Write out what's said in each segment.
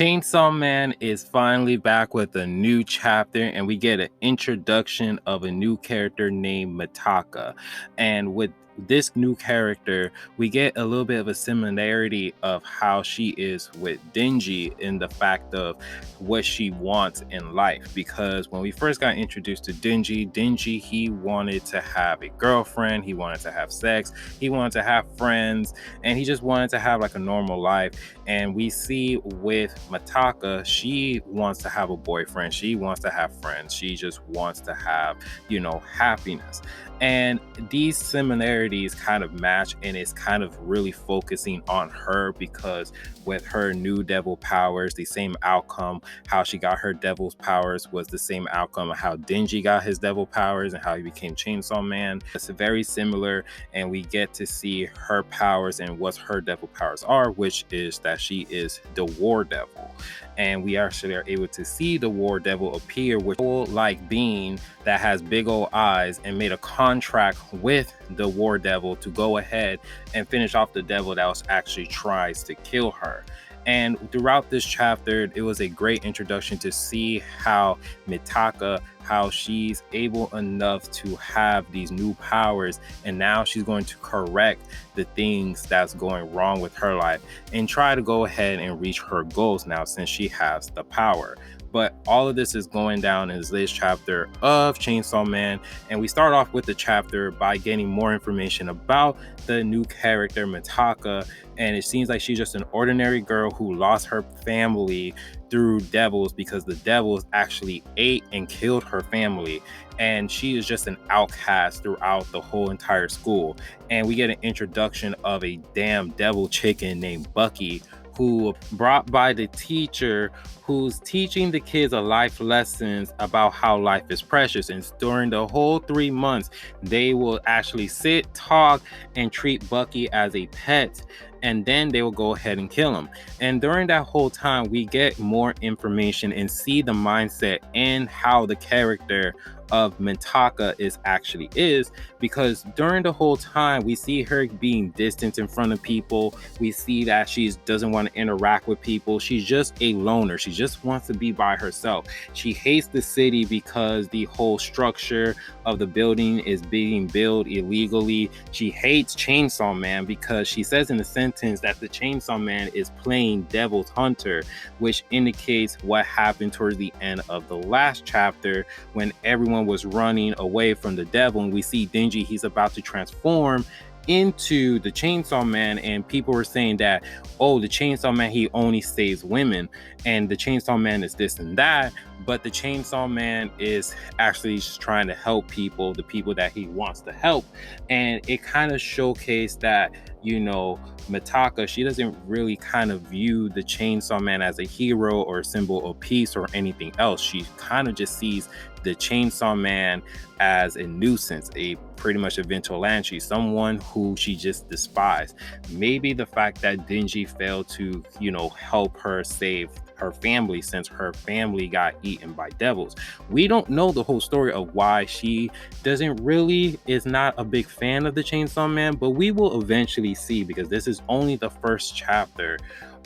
Chainsaw Man is finally back with a new chapter, and we get an introduction of a new character named Mitaka. And with this new character, we get a little bit of a similarity of how she is with Denji in the fact of what she wants in life. Because when we first got introduced to Denji, he wanted to have a girlfriend, he wanted to have sex, he wanted to have friends, and he just wanted to have like a normal life. And we see with Mitaka, she wants to have a boyfriend. She wants to have friends. She just wants to have, happiness. And these similarities kind of match, and it's kind of really focusing on her because with her new devil powers, the same outcome, how she got her devil's powers was the same outcome of how Denji got his devil powers and how he became Chainsaw Man. It's very similar, and we get to see her powers and what her devil powers are, which is that she is the War Devil. And we actually are able to see the War Devil appear, which like being that has big old eyes and made a contract with the War Devil to go ahead and finish off the devil that was actually tries to kill her. And throughout this chapter, it was a great introduction to see how Mitaka, how she's able enough to have these new powers, and now she's going to correct the things that's going wrong with her life and try to go ahead and reach her goals now since she has the power. But all of this is going down in this chapter of Chainsaw Man. And we start off with the chapter by getting more information about the new character, Mitaka. And it seems like she's just an ordinary girl who lost her family through devils because the devils actually ate and killed her family. And she is just an outcast throughout the whole entire school. And we get an introduction of a damn devil chicken named Bucky, who brought by the teacher who's teaching the kids a life lessons about how life is precious. And during the whole 3 months, they will actually sit, talk, and treat Bucky as a pet. And then they will go ahead and kill him. And during that whole time, we get more information and see the mindset and how the character of Mitaka is, because during the whole time we see her being distant in front of people. We see that she doesn't want to interact with people. She's just a loner. She just wants to be by herself. She hates the city because the whole structure of the building is being built illegally. She hates Chainsaw Man because she says in the sentence that the Chainsaw Man is playing Devil's Hunter, which indicates what happened towards the end of the last chapter when everyone was running away from the devil. And we see Denji, he's about to transform into the Chainsaw Man, and people were saying that, oh, the Chainsaw Man, he only saves women, and the Chainsaw Man is this and that. But the Chainsaw Man is actually just trying to help people, the people that he wants to help. And it kind of showcased that, Mitaka, she doesn't really kind of view the Chainsaw Man as a hero or a symbol of peace or anything else. She kind of just sees the Chainsaw Man as a nuisance, a pretty much a vigilante, someone who she just despised. Maybe the fact that Denji failed to, help her save her family since her family got eaten by devils. We don't know the whole story of why she is not a big fan of the Chainsaw Man, but we will eventually see, because this is only the first chapter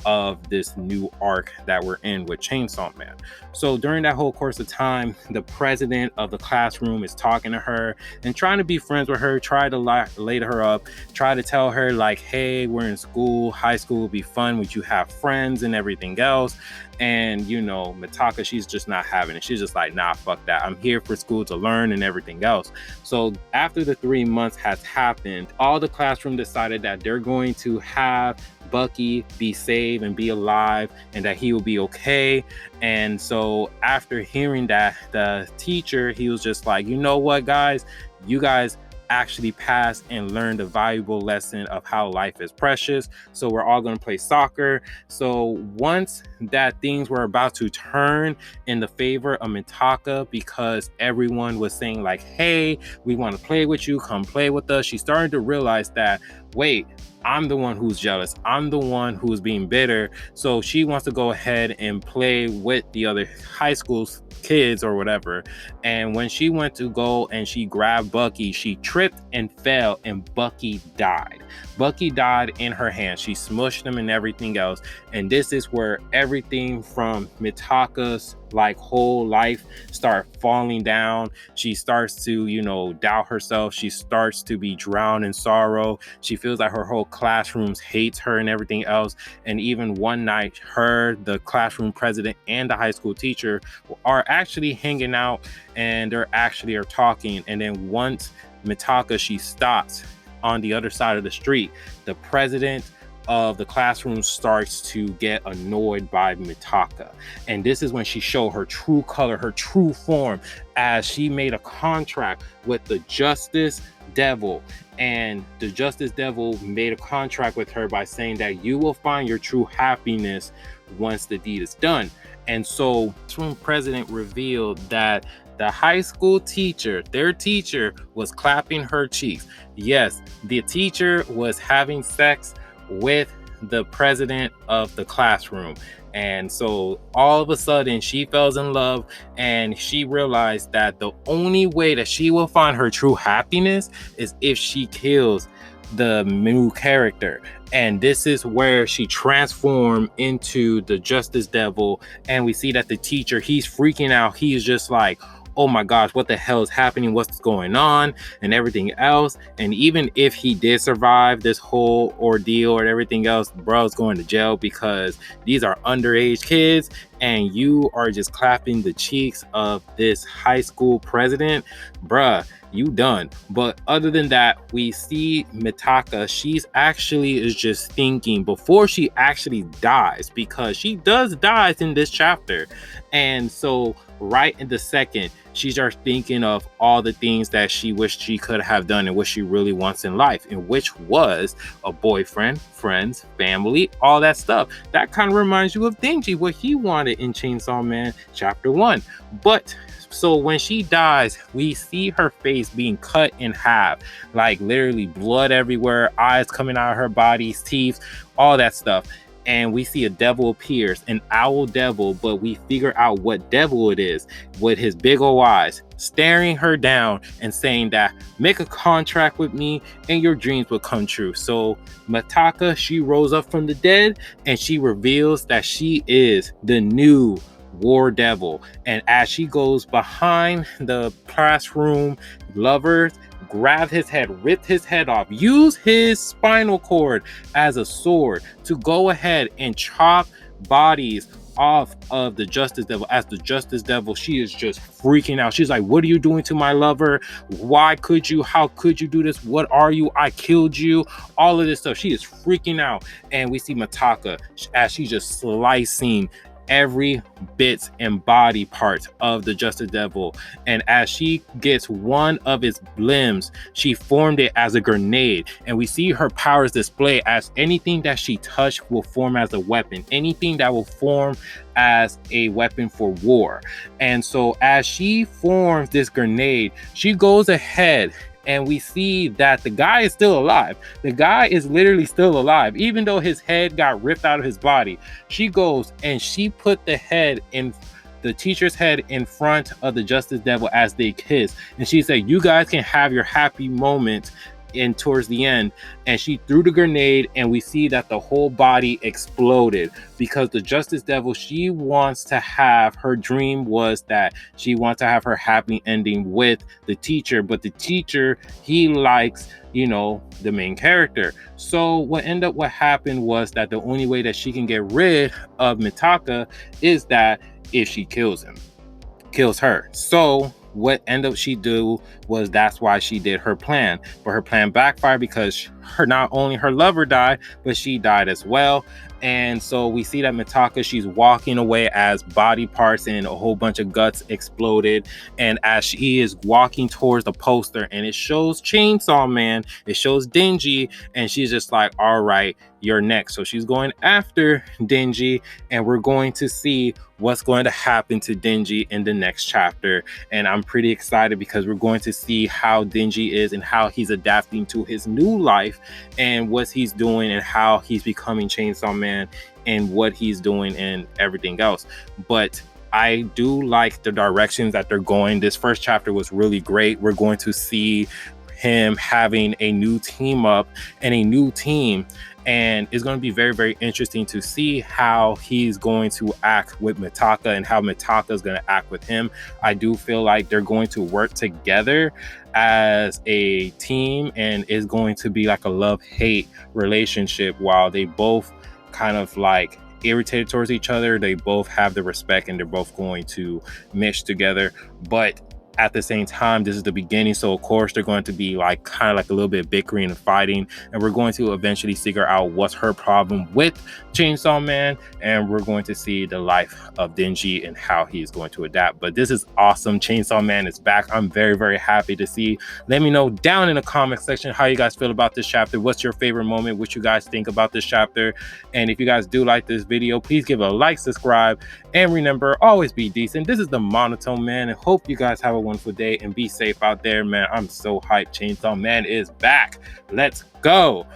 of this new arc that we're in with Chainsaw Man. So during that whole course of time, the president of the classroom is talking to her and trying to be friends with her, try to light her up, try to tell her like, hey, we're in school, high school will be fun when you have friends and everything else. And Mitaka, she's just not having it. She's just like, nah, fuck that. I'm here for school to learn and everything else. So after the 3 months has happened, all the classroom decided that they're going to have Bucky be saved and be alive and that he will be okay. And so after hearing that, the teacher, he was just like, you know what, guys, you guys actually passed and learned a valuable lesson of how life is precious. So we're all going to play soccer. So once that things were about to turn in the favor of Mitaka, because everyone was saying like, hey, we want to play with you, come play with us, she started to realize that, wait, I'm the one who's jealous. I'm the one who's being bitter. So she wants to go ahead and play with the other high school kids or whatever. And when she went to go and she grabbed Bucky, she tripped and fell, and Bucky died. Bucky died in her hand. She smushed him and everything else. And this is where everything from Mitaka's like whole life start falling down. She starts to, doubt herself. She starts to be drowned in sorrow. She feels like her whole classroom hates her and everything else. And even one night, her, the classroom president, and the high school teacher are actually hanging out, and they're actually are talking. And then once Mitaka, she stops on the other side of the street, the president of the classroom starts to get annoyed by Mitaka. And this is when she showed her true color, her true form, as she made a contract with the Justice Devil. And the Justice Devil made a contract with her by saying that you will find your true happiness once the deed is done. And so the president revealed that the high school teacher, their teacher, was clapping her cheeks. Yes, the teacher was having sex with the president of the classroom. And so all of a sudden she fell in love, and she realized that the only way that she will find her true happiness is if she kills the new character. And this is where she transformed into the Justice Devil. And we see that the teacher, he's freaking out. He's just like, oh my gosh, what the hell is happening? What's going on? And everything else. And even if he did survive this whole ordeal or everything else, bro's going to jail, because these are underage kids and you are just clapping the cheeks of this high school president. Bruh, you done. But other than that, we see Mitaka, she's actually is just thinking before she actually dies, because she does die in this chapter. And so right in the second, she starts thinking of all the things that she wished she could have done and what she really wants in life, and which was a boyfriend, friends, family, all that stuff. That kind of reminds you of Denji, what he wanted in Chainsaw Man Chapter 1. But so when she dies, we see her face being cut in half, like literally blood everywhere, eyes coming out of her body, teeth, all that stuff. And we see a devil appears, an owl devil, but we figure out what devil it is, with his big old eyes, staring her down and saying that, make a contract with me and your dreams will come true. So Mitaka, she rose up from the dead, and she reveals that she is the new War Devil. And as she goes behind the classroom lovers, grabbed his head, ripped his head off, used his spinal cord as a sword to go ahead and chop bodies off of the Justice Devil. As the Justice Devil, she is just freaking out. She's like, what are you doing to my lover? Why could you? How could you do this? What are you? I killed you. All of this stuff. She is freaking out. And we see Mitaka as she's just slicing every bits and body parts of the Justice Devil. And as she gets one of his limbs, she formed it as a grenade. And we see her powers display as anything that she touched will form as a weapon, anything that will form as a weapon for war. And so as she forms this grenade, she goes ahead, and we see that the guy is still alive. The guy is literally still alive, even though his head got ripped out of his body. She goes and she put the teacher's head in front of the Justice Devil as they kiss. And she said, you guys can have your happy moment in towards the end. And she threw the grenade, and we see that the whole body exploded, because the Justice Devil, she wants to have, her dream was that she wants to have her happy ending with the teacher, but the teacher, he likes, the main character. So what happened was that the only way that she can get rid of Mitaka is that if she kills her. So what she do was, that's why she did her plan. But her plan backfired, because not only her lover died, but she died as well. And so we see that Mitaka, she's walking away as body parts and a whole bunch of guts exploded. And as she is walking towards the poster, and it shows Chainsaw Man, it shows Denji, and she's just like, all right, you're next. So she's going after Denji, and we're going to see what's going to happen to Denji in the next chapter. And I'm pretty excited because we're going to see how Denji is and how he's adapting to his new life and what he's doing and how he's becoming Chainsaw Man and what he's doing and everything else. But I do like the directions that they're going. This first chapter was really great. We're going to see him having a new team up and a new team, and it's going to be very, very interesting to see how he's going to act with Mitaka and how Mitaka is going to act with him. I do feel like they're going to work together as a team, and it's going to be like a love-hate relationship. While they both kind of like irritated towards each other, they both have the respect and they're both going to mesh together. But at the same time, this is the beginning, so of course they're going to be like kind of like a little bit bickering and fighting, and we're going to eventually figure out what's her problem with Chainsaw Man, and we're going to see the life of Denji and how he's going to adapt. But this is awesome. Chainsaw Man is back. I'm very, very happy to see. Let me know down in the comment section how you guys feel about this chapter. What's your favorite moment? What you guys think about this chapter? And if you guys do like this video, please give a like, subscribe, and remember, always be decent. This is the Monotone Man, and hope you guys have a wonderful day and be safe out there, man. I'm so hyped. Chainsaw Man is back. Let's go.